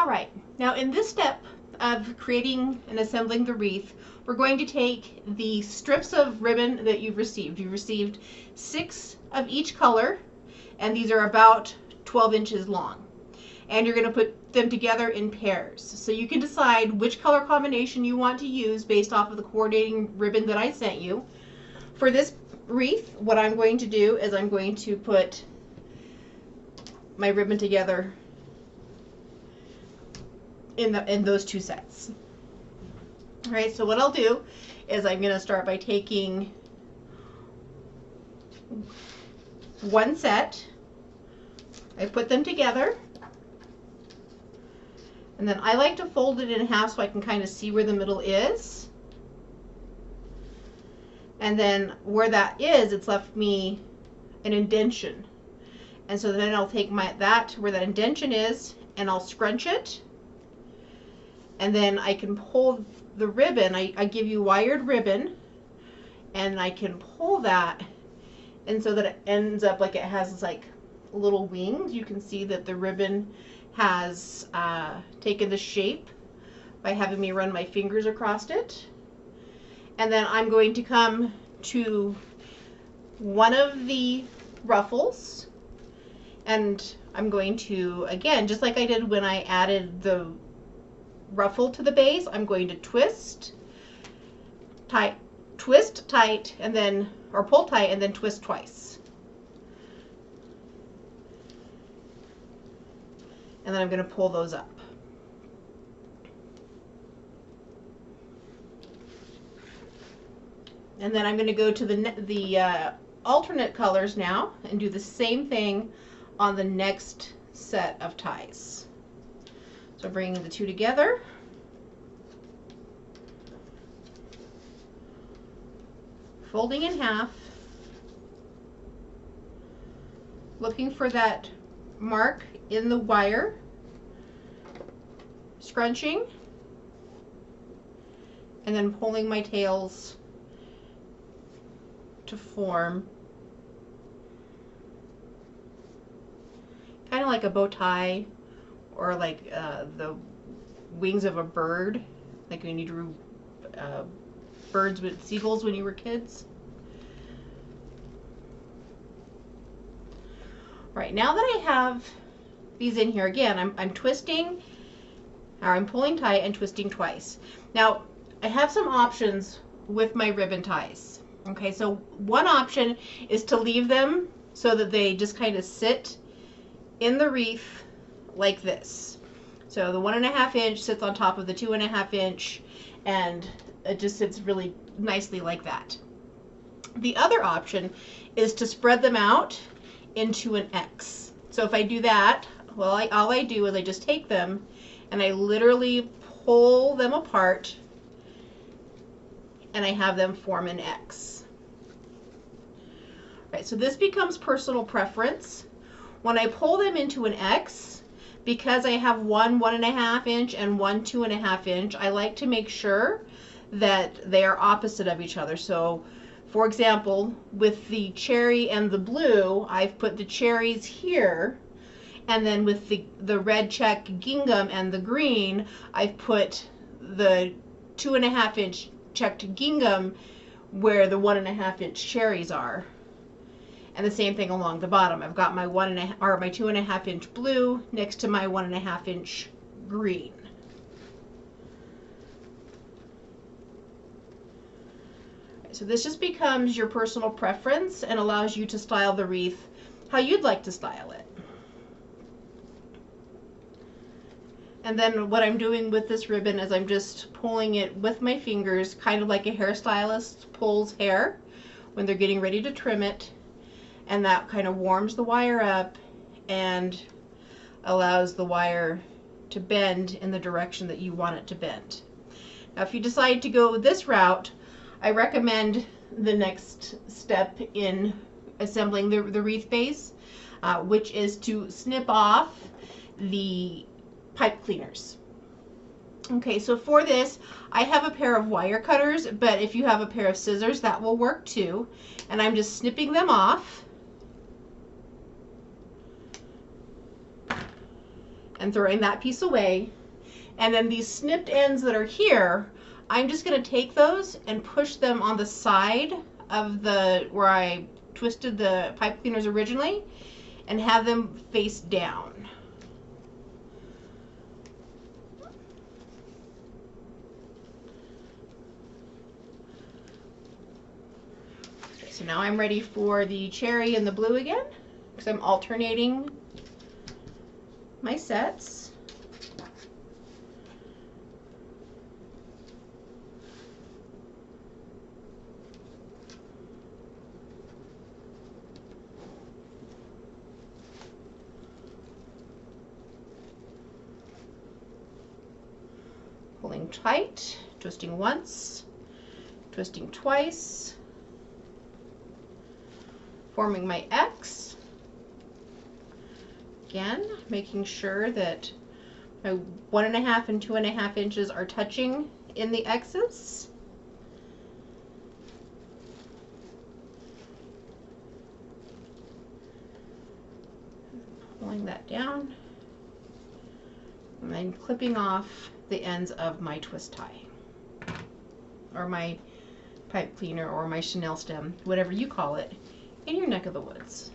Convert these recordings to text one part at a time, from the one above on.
All right, now in this step of creating and assembling the wreath, we're going to take the strips of ribbon that you've received. You've received 6 of each color, and these are about 12 inches long. And you're going to put them together in pairs. So you can decide which color combination you want to use based off of the coordinating ribbon that I sent you. For this wreath, what I'm going to do is I'm going to put my ribbon together in those 2 sets. All right, so what I'll do is I'm going to start by taking one set. I put them together, and then I like to fold it in half so I can kind of see where the middle is. And then where that is, it's left me an indentation. And so then I'll take where that indentation is, and I'll scrunch it. And then I can pull the ribbon. I give you wired ribbon, and I can pull that, and so that it ends up like it has like little wings. You can see that the ribbon has taken the shape by having me run my fingers across it. And then I'm going to come to one of the ruffles, and I'm going to, again, just like I did when I added the ruffle to the base, I'm going to twist tight, and then, or pull tight and then twist twice. And then I'm going to pull those up. And then I'm going to go to the alternate colors now and do the same thing on the next set of ties. So bringing the 2 together. Folding in half. Looking for that mark in the wire. Scrunching. And then pulling my tails to form kind of like a bow tie, or like the wings of a bird, like when you drew birds with seagulls when you were kids. Right, now that I have these in here, again, I'm twisting, or I'm pulling tight and twisting twice. Now, I have some options with my ribbon ties. Okay, so one option is to leave them so that they just kind of sit in the wreath like this. So the 1.5 inch sits on top of the 2.5 inch, and it just sits really nicely like that. The other option is to spread them out into an X. So if I do that, well, all I do is I just take them and I literally pull them apart, and I have them form an X. Right, so this becomes personal preference. When I pull them into an X, because I have one 1.5 inch and one 2.5 inch, I like to make sure that they are opposite of each other. So, for example, with the cherry and the blue, I've put the cherries here, and then with the red check gingham and the green, I've put the 2.5 inch checked gingham where the 1.5 inch cherries are. And the same thing along the bottom. I've got my 2.5 inch blue next to my 1.5 inch green. So this just becomes your personal preference and allows you to style the wreath how you'd like to style it. And then what I'm doing with this ribbon is I'm just pulling it with my fingers, kind of like a hairstylist pulls hair when they're getting ready to trim it. And that kind of warms the wire up and allows the wire to bend in the direction that you want it to bend. Now, if you decide to go this route, I recommend the next step in assembling the wreath base, which is to snip off the pipe cleaners. Okay, so for this, I have a pair of wire cutters, but if you have a pair of scissors, that will work too. And I'm just snipping them off. and throwing that piece away. And then these snipped ends that are here, I'm just going to take those and push them on the side of the where I twisted the pipe cleaners originally and have them face down. So now I'm ready for the cherry and the blue again, because I'm alternating my sets. Pulling tight, twisting once, twisting twice, forming my X. Again, making sure that my 1.5 and 2.5 inches are touching in the X's. Pulling that down, and then clipping off the ends of my twist tie, or my pipe cleaner, or my chenille stem, whatever you call it in your neck of the woods.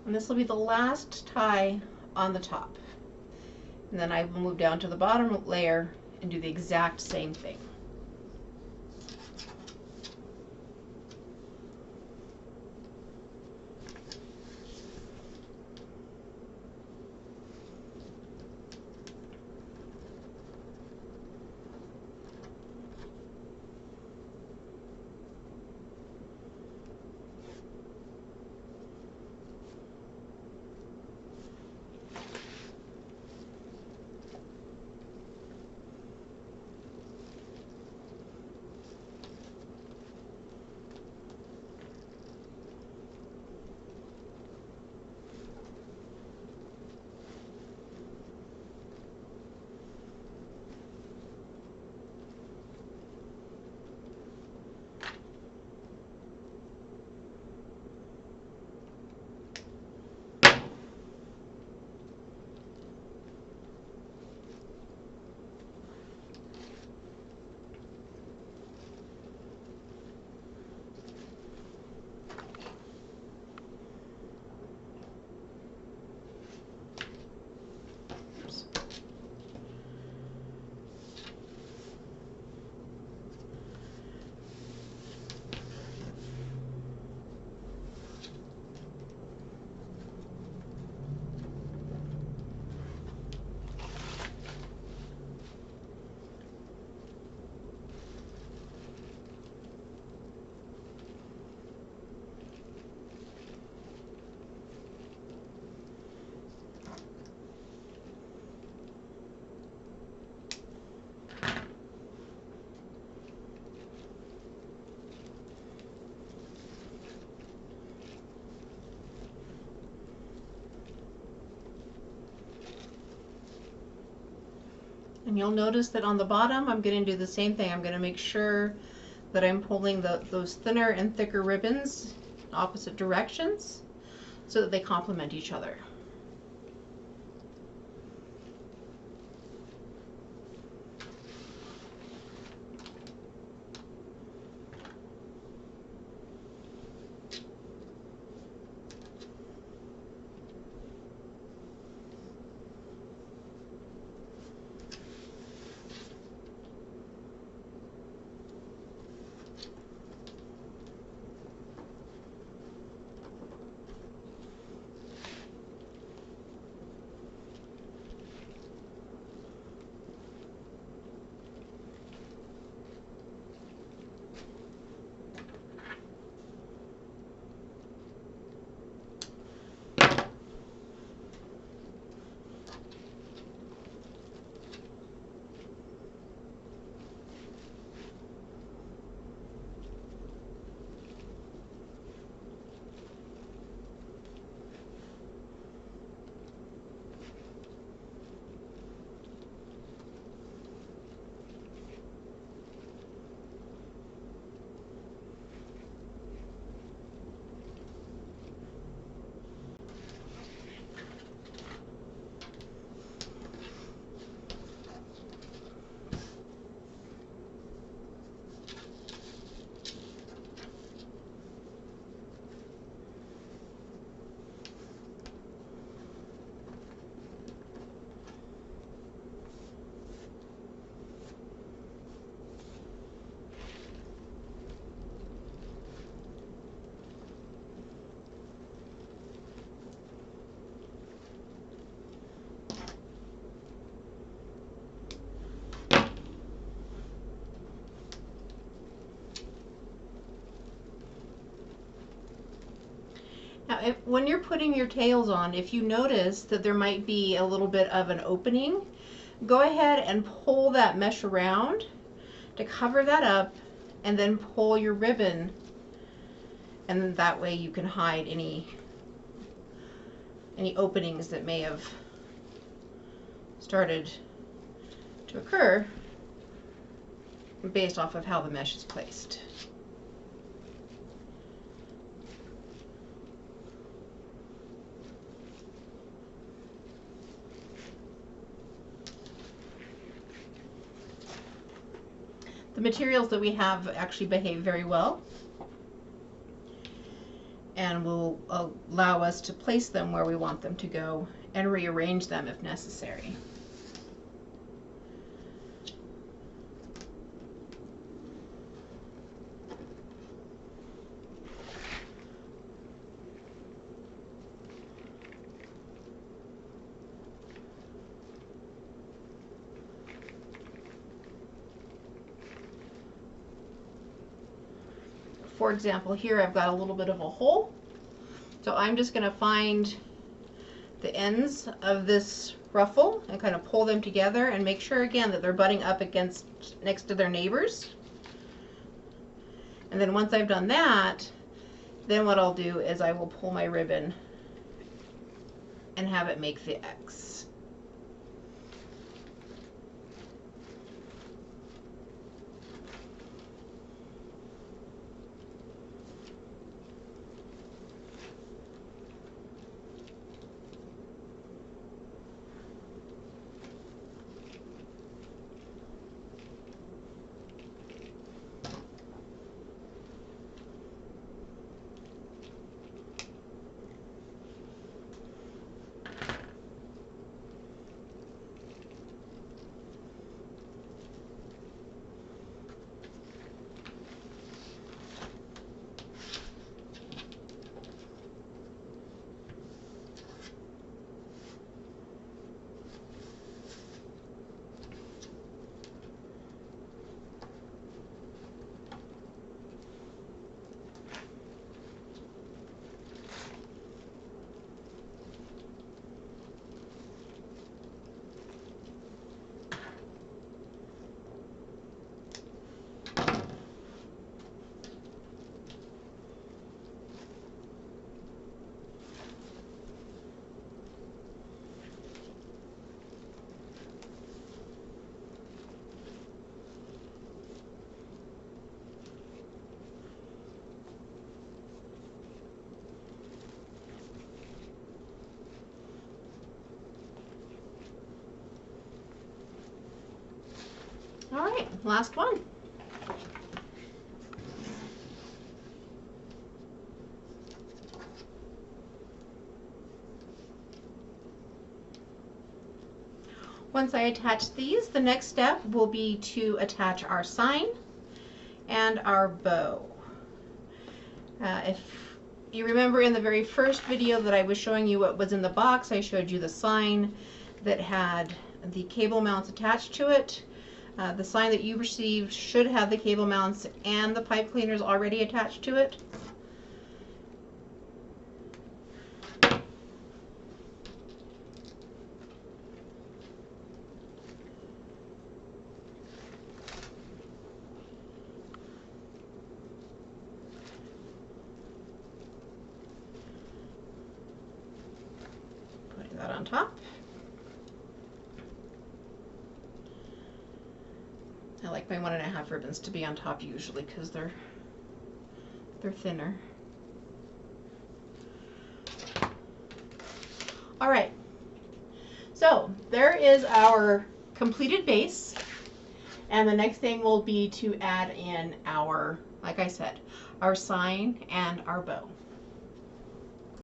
And this will be the last tie on the top. And then I will move down to the bottom layer and do the exact same thing. And you'll notice that on the bottom, I'm going to do the same thing. I'm going to make sure that I'm pulling those thinner and thicker ribbons opposite directions so that they complement each other. Now, when you're putting your tails on, if you notice that there might be a little bit of an opening, go ahead and pull that mesh around to cover that up, and then pull your ribbon, and then that way you can hide any openings that may have started to occur based off of how the mesh is placed. The materials that we have actually behave very well and will allow us to place them where we want them to go and rearrange them if necessary. For example, here I've got a little bit of a hole, so I'm just going to find the ends of this ruffle and kind of pull them together and make sure again that they're butting up against next to their neighbors. And then once I've done that, then what I'll do is I will pull my ribbon and have it make the X. All right, last one. Once I attach these, the next step will be to attach our sign and our bow. If you remember in the very first video that I was showing you what was in the box, I showed you the sign that had the cable mounts attached to it. The sign that you received should have the cable mounts and the pipe cleaners already attached to it. Put that on top. I like my 1.5 ribbons to be on top usually because they're thinner. All right, so there is our completed base, and the next thing will be to add in our, like I said, our sign and our bow.